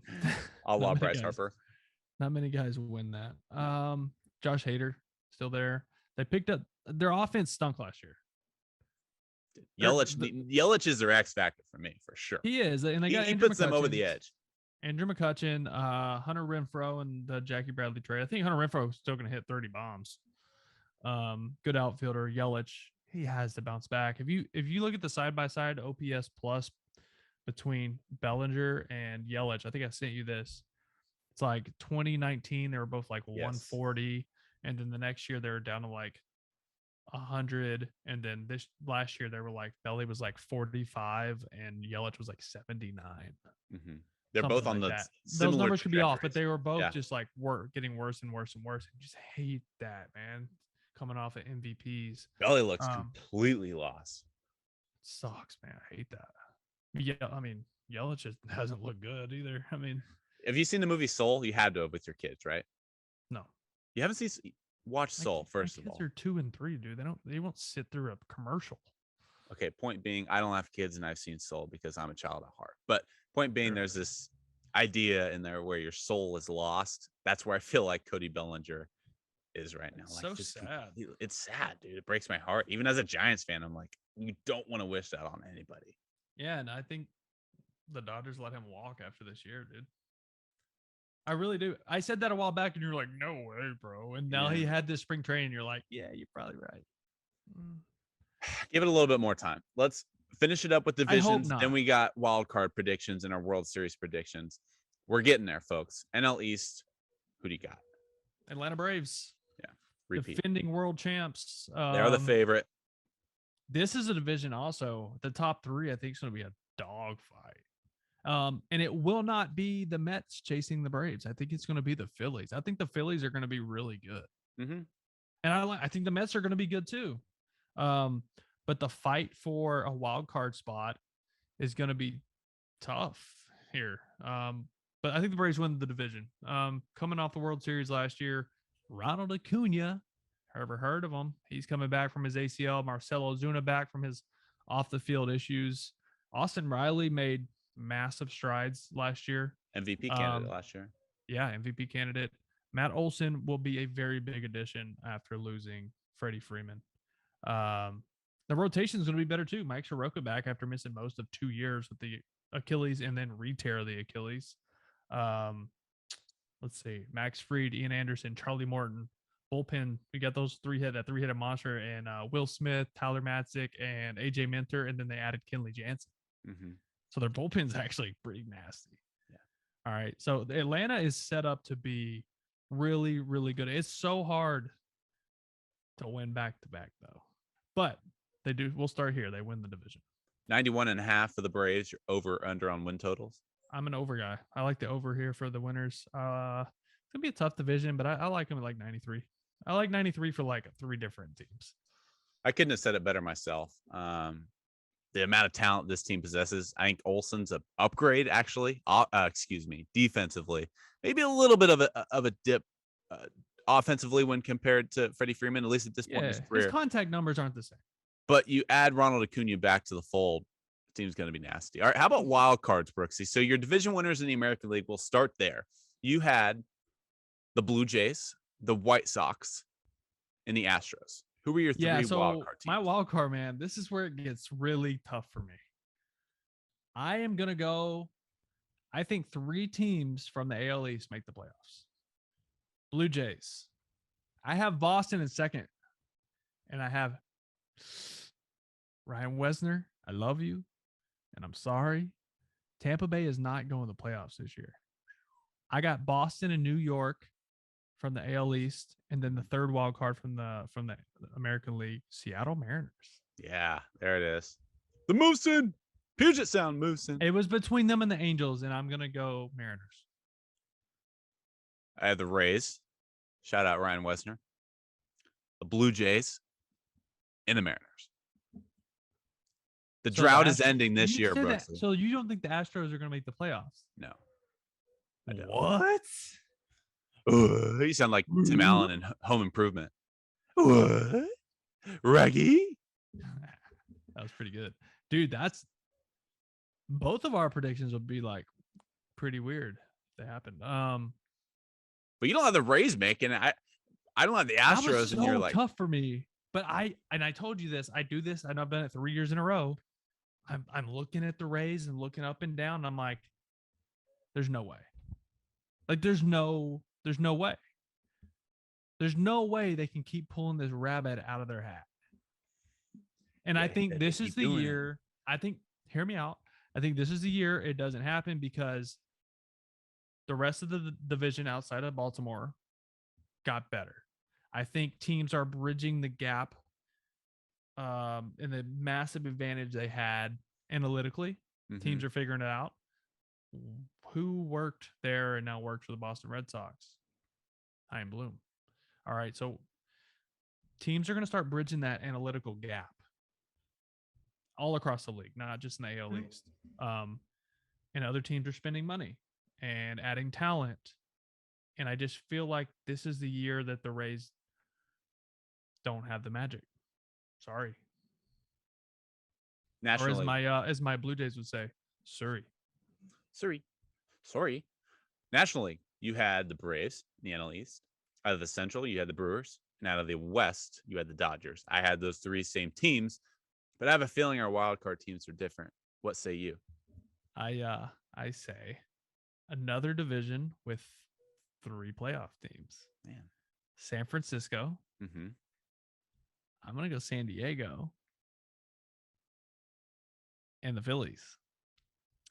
la Bryce Harper. Not many guys win that. Josh Hader still there. They picked up their offense stunk last year. Yelich is their X factor for me for sure. He is, and he puts them over the edge. Andrew McCutchen, Hunter Renfroe, and the Jackie Bradley trade. I think Hunter Renfroe is still going to hit 30 bombs. Good outfielder. Yelich, he has to bounce back. If you look at the side by side OPS plus between Bellinger and Yelich, I think I sent you this. It's like 2019, they were both like 140, and then the next year they were down to like 100, and then this last year they were like Belly was like 45 and Yelich was like 79. Mm-hmm. They're both on like those numbers could be off, but they were both just like getting worse and worse and worse. I just hate that, man. Coming off of MVPs, Belly looks completely lost. Sucks, man. I hate that. Yeah, I mean Yelich just hasn't looked good either. I mean, have you seen the movie Soul? You had to with your kids, right? No, you haven't seen. Watch Soul first of all. Kids are 2 and 3, dude. They won't sit through a commercial. Okay, point being, I don't have kids and I've seen Soul because I'm a child at heart. But point being, there's this idea in there where your soul is lost. That's where I feel like Cody Bellinger is right now. Like, so sad. It's sad, dude. It breaks my heart. Even as a Giants fan, I'm like, you don't want to wish that on anybody. Yeah, and I think the Dodgers let him walk after this year, dude. I really do. I said that a while back, and you're like, no way, bro. And now he had this spring training. You're like, yeah, you're probably right. Give it a little bit more time. Let's finish it up with divisions. Then we got wild card predictions and our World Series predictions. We're getting there, folks. NL East, who do you got? Atlanta Braves. Yeah, repeat. Defending world champs. They are the favorite. This is a division also. The top 3, I think, is going to be a dogfight. And it will not be the Mets chasing the Braves. I think it's going to be the Phillies. I think the Phillies are going to be really good. Mm-hmm. And I think the Mets are going to be good too. But the fight for a wild card spot is going to be tough here. But I think the Braves win the division. Coming off the World Series last year, Ronald Acuna, ever heard of him? He's coming back from his ACL. Marcelo Ozuna back from his off the field issues. Austin Riley made massive strides last year. MVP candidate last year. Yeah, MVP candidate. Matt Olson will be a very big addition after losing Freddie Freeman. The rotation is going to be better too. Mike Soroka back after missing most of 2 years with the Achilles and then re-tear the Achilles. Let's see. Max Fried, Ian Anderson, Charlie Morton. Bullpen, we got those that three-headed monster, and Will Smith, Tyler Matzik, and AJ Minter, and then they added Kenley Jansen. Mm-hmm. So their bullpen's actually pretty nasty. Yeah. All right. So Atlanta is set up to be really, really good. It's so hard to win back-to-back, though. But they do. We'll start here. They win the division. 91.5 for the Braves. You're over, under on win totals. I'm an over guy. I like the over here for the winners. It's going to be a tough division, but I like them at like 93. I like 93 for like 3 different teams. I couldn't have said it better myself. the amount of talent this team possesses. I think Olsen's an upgrade, actually. Defensively, maybe a little bit of a dip offensively when compared to Freddie Freeman, at least at this point in his career. His contact numbers aren't the same. But you add Ronald Acuna back to the fold, the team's going to be nasty. All right, how about wild cards, Brooksy? So your division winners in the American League, will start there. You had the Blue Jays, the White Sox, and the Astros. Who were your three wild card teams? My wild card, man, this is where it gets really tough for me. I am going to go, I think 3 teams from the AL East make the playoffs. Blue Jays. I have Boston in second. And I have Ryan Wesner. I love you. And I'm sorry. Tampa Bay is not going to the playoffs this year. I got Boston and New York from the AL East, and then the third wild card from the American League, Seattle Mariners. Yeah, there it is. The Moosin. Puget Sound Moosin. It was between them and the Angels, and I'm going to go Mariners. I have the Rays. Shout out Ryan Wesner. The Blue Jays and the Mariners. The drought is ending this year, Brooks. So you don't think the Astros are going to make the playoffs? No. I don't. What? You sound like Tim Allen in Home Improvement. What? Raggy? That was pretty good. Dude, that's both of our predictions would be like pretty weird if they happened. But you don't have the Rays making it. I don't have the Astros, and you're like tough for me. But I told you this. I do this, and I've done it 3 years in a row. I'm looking at the Rays and looking up and down. And I'm like, there's no way. Like there's no way. There's no way they can keep pulling this rabbit out of their hat. And I think this is the year. Hear me out. I think this is the year it doesn't happen because the rest of the division outside of Baltimore got better. I think teams are bridging the gap in the massive advantage they had analytically. Mm-hmm. Teams are figuring it out. Who worked there and now works for the Boston Red Sox? Chaim Bloom. All right, so teams are going to start bridging that analytical gap all across the league, not just in the AL East. And other teams are spending money and adding talent. And I just feel like this is the year that the Rays don't have the magic. Sorry. Nationally. Or as my Blue Jays would say, Sorry. Nationally, you had the Braves in the NL East. Out of the Central, you had the Brewers. And out of the West, you had the Dodgers. I had those 3 same teams, but I have a feeling our wild card teams are different. What say you? I say another division with 3 playoff teams. Man. San Francisco. Mm-hmm. I'm going to go San Diego. And the Phillies.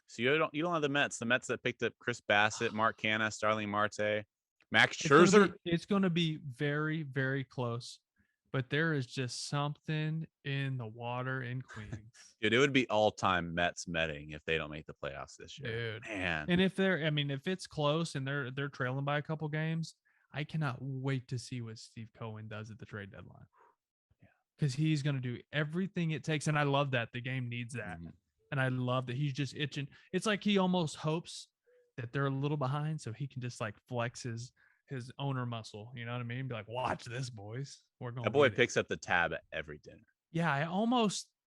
So you don't have the Mets. The Mets that picked up Chris Bassett, Mark Canha, Starling Marte, Max Scherzer. It's going to be very, very close. But there is just something in the water in Queens. Dude, it would be all-time Mets Metting if they don't make the playoffs this year. Dude. Man. And if it's close and they're trailing by a couple games, I cannot wait to see what Steve Cohen does at the trade deadline. Yeah. Because he's going to do everything it takes. And I love that. The game needs that. Mm-hmm. And I love that he's just itching. It's like he almost hopes that they're a little behind so he can just like flex his owner muscle. You know what I mean? Be like, watch this, boys. We're going. That boy picks up the tab at every dinner. Yeah,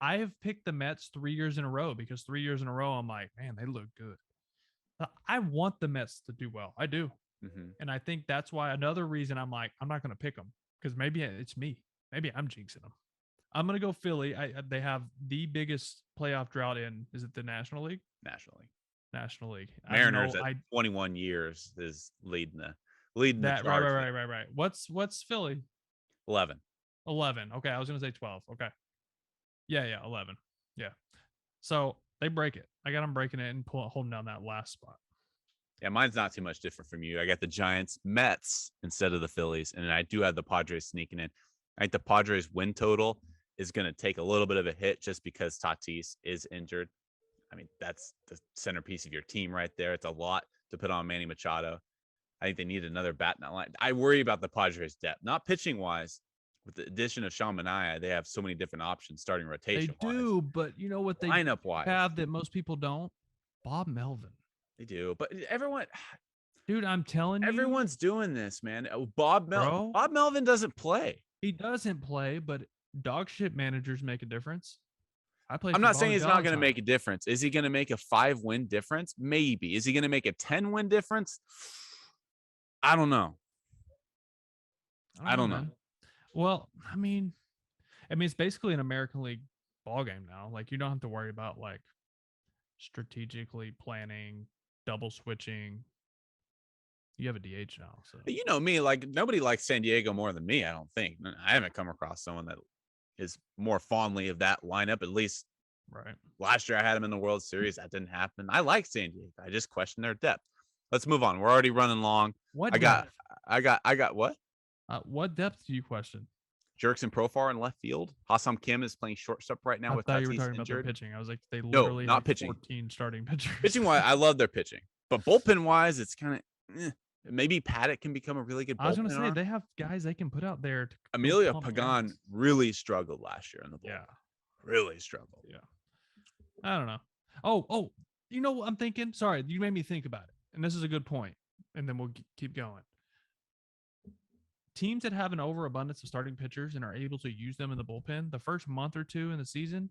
I have picked the Mets 3 years in a row because 3 years in a row, I'm like, man, they look good. I want the Mets to do well. I do. Mm-hmm. And I think that's why another reason I'm like, I'm not going to pick them because maybe it's me. Maybe I'm jinxing them. I'm going to go Philly. They have the biggest playoff drought is it the National League? National League. Mariners at 21 years is leading the charge. Right. What's Philly? 11. Okay, I was going to say 12. Okay. Yeah, 11. Yeah. So they break it. I got them breaking it and holding down that last spot. Yeah, mine's not too much different from you. I got the Giants, Mets instead of the Phillies, and I do have the Padres sneaking in. I think the Padres win total is going to take a little bit of a hit just because Tatis is injured. I mean, that's the centerpiece of your team right there. It's a lot to put on Manny Machado. I think they need another bat in that line. I worry about the Padres' depth, not pitching wise, with the addition of Sean Manaea, they have so many different options starting They rotation. do, but you know what they Lineup wise have that most people don't? Bob Melvin. They do, but everyone, dude, I'm telling you, everyone's doing this, man. Bob bro, Melvin doesn't play. He doesn't play, but dog shit managers make a difference. I'm not saying he's not going to make a difference. Is he going to make a 5-win difference? Maybe. Is he going to make a 10-win difference? I don't know. I don't know. Well, I mean, it's basically an American League ball game now. Like, you don't have to worry about like strategically planning, double switching. You have a DH now. So you know me, like nobody likes San Diego more than me, I don't think. I haven't come across someone that is more fondly of that lineup, at least. Right. Last year I had him in the World Series. That didn't happen. I like San Diego. I just question their depth. Let's move on. We're already running long. What I got what? What depth do you question? Jerkson Profar in left field. Hassan Kim is playing shortstop right now. I with thought you were talking injured. about their pitching. I was like, they literally not have pitching. 14 starting pitchers. Pitching wise, I love their pitching, but bullpen wise, it's kind of maybe Paddock can become a really good bullpen. I was going to say they have guys they can put out there. Emilio Pagan really struggled last year in the bullpen. Yeah, really struggled. Yeah, I don't know. Oh, you know what I'm thinking? Sorry, you made me think about it, and this is a good point. And then we'll keep going. Teams that have an overabundance of starting pitchers and are able to use them in the bullpen, the first month or two in the season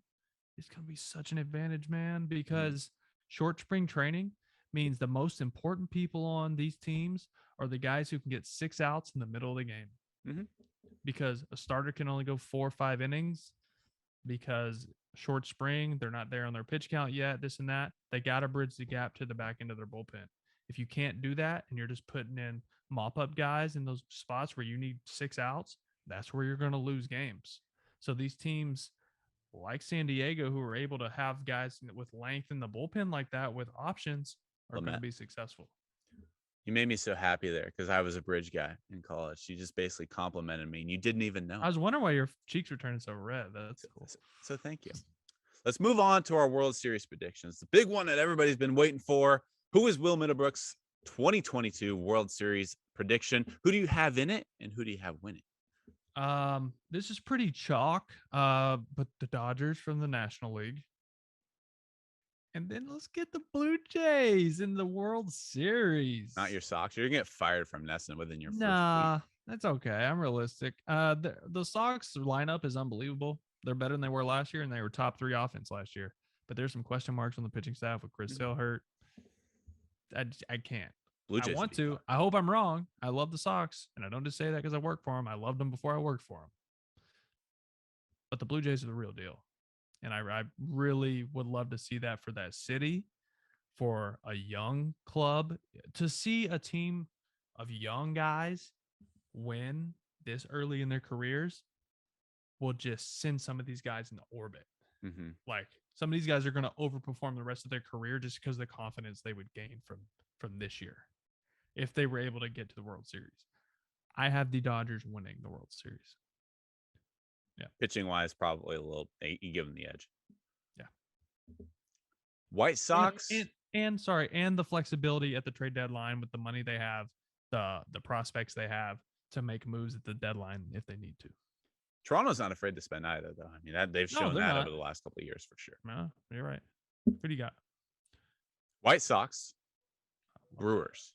is going to be such an advantage, man, because short spring training means the most important people on these teams are the guys who can get 6 outs in the middle of the game. Mm-hmm. Because a starter can only go 4 or 5 innings because short spring, they're not there on their pitch count yet, this and that. They got to bridge the gap to the back end of their bullpen. If you can't do that and you're just putting in mop-up guys in those spots where you need 6 outs, that's where you're going to lose games. So these teams like San Diego, who are able to have guys with length in the bullpen like that with options, are going to be successful. You made me so happy there because I was a bridge guy in college. You just basically complimented me and you didn't even know. I was wondering why your cheeks were turning so red. That's cool. So thank you. Let's move on to our World Series predictions. The big one that everybody's been waiting for. Who is Will Middlebrook's 2022 World Series prediction? Who do you have in it and who do you have winning? This is pretty chalk, but the Dodgers from the National League. And then let's get the Blue Jays in the World Series. Not your Sox. You're going to get fired from Nesson within your first Nah, week. That's okay. I'm realistic. The Sox lineup is unbelievable. They're better than they were last year, and they were top 3 offense last year. But there's some question marks on the pitching staff with Chris Sale hurt. I can't. Blue Jays I want to. I hope I'm wrong. I love the Sox, and I don't just say that because I work for them. I loved them before I worked for them. But the Blue Jays are the real deal. And I really would love to see that for that city, for a young club, to see a team of young guys win this early in their careers will just send some of these guys into orbit. Mm-hmm. Like some of these guys are going to overperform the rest of their career just because of the confidence they would gain from this year if they were able to get to the World Series. I have the Dodgers winning the World Series. Yeah. Pitching wise, probably a little, you give them the edge. Yeah. White Sox. And the flexibility at the trade deadline with the money they have, the prospects they have to make moves at the deadline if they need to. Toronto's not afraid to spend either, though. I mean, they've shown that over the last couple of years for sure. No, you're right. Who do you got? White Sox, Brewers.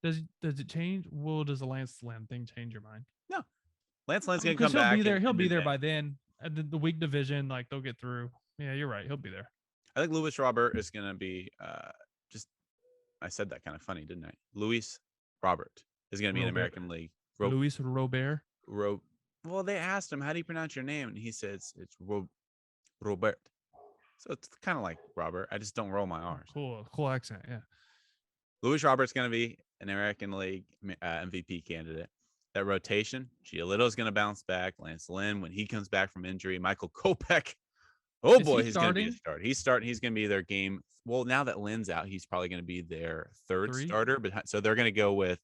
Does it change? Well, does the Lance Lynn thing change your mind? No. Lance Lynn's going to come back. He'll be there by then. The weak division, like they'll get through. Yeah, you're right. He'll be there. I think Luis Robert is going to be I said that kind of funny, didn't I? Luis Robert is going to be in American League. Luis Robert. Well, they asked him, how do you pronounce your name? And he says it's Robert. So it's kind of like Robert. I just don't roll my R's. Cool accent. Yeah. Luis Robert's going to be an American League MVP candidate. That rotation, Giolito's going to bounce back. Lance Lynn, when he comes back from injury, Michael Kopech. Oh boy, he's going to be a start. He's going to be their game. Well, now that Lynn's out, he's probably going to be their third starter. But so they're going to go with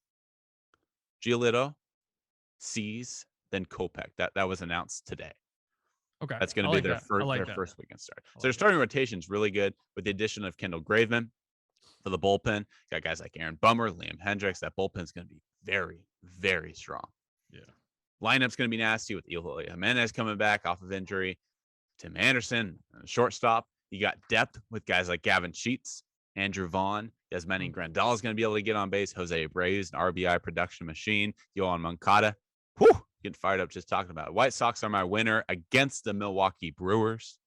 Giolito, Cease, then Kopech. That was announced today. Okay, that's going to be their first weekend start. So their starting rotation is really good with the addition of Kendall Graveman for the bullpen. Got guys like Aaron Bummer, Liam Hendricks. That bullpen is going to be very, very strong. Yeah. Lineup's going to be nasty with Eloy Jimenez coming back off of injury. Tim Anderson, shortstop. You got depth with guys like Gavin Sheets, Andrew Vaughn, Yasmani Grandal is going to be able to get on base. Jose Abreu, an RBI production machine. Yohan Moncada. Whew, getting fired up just talking about it. White Sox are my winner against the Milwaukee Brewers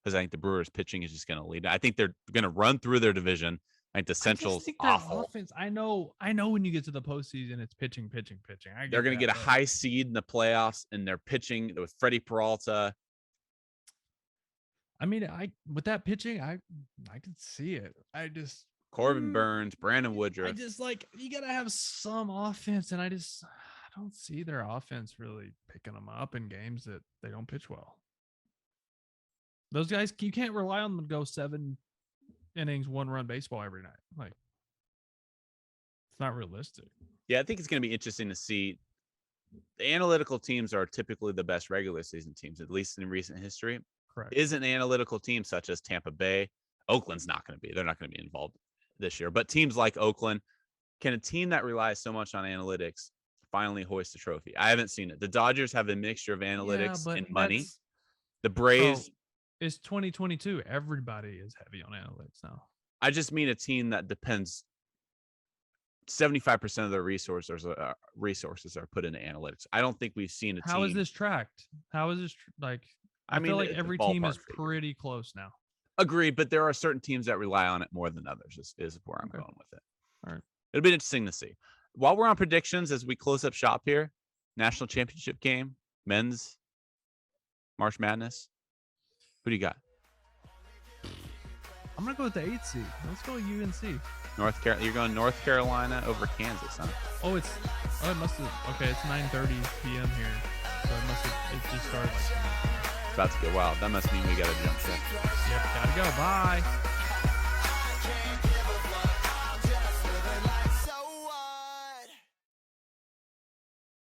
because I think the Brewers pitching is just going to lead. I think they're going to run through their division. I think the Central's awful. Offense, I know when you get to the postseason, it's pitching. They're going to get a high seed in the playoffs, and they're pitching with Freddie Peralta. I mean, with that pitching, I can see it. Corbin Burns, Brandon Woodruff. You got to have some offense, and I don't see their offense really picking them up in games that they don't pitch well. Those guys, you can't rely on them to go 7 innings, 1-run baseball every night. Like, it's not realistic. Yeah, I think it's going to be interesting to see. The analytical teams are typically the best regular season teams, at least in recent history. Correct. Is an analytical team such as Tampa Bay. Oakland's not going to be. They're not going to be involved this year. But teams like Oakland, can a team that relies so much on analytics finally hoist a trophy? I haven't seen it. The Dodgers have a mixture of analytics and money. The Braves. It's 2022. Everybody is heavy on analytics now. I just mean a team that depends. 75% of their resources are put into analytics. I don't think we've seen a team. How is this tracked? How is this like? I feel like every team is pretty close now. Agreed, but there are certain teams that rely on it more than others. Is where I'm going with it. All right, it'll be interesting to see. While we're on predictions, as we close up shop here, national championship game, men's March Madness. Who do you got? I'm gonna go with the 8th seed. Let's go with UNC. North Carolina. You're going North Carolina over Kansas, huh? It must have. Okay, it's 9:30 p.m. here, so it just started like. It's about to get wild. That must mean we gotta jump ship. Yep, gotta go. Bye.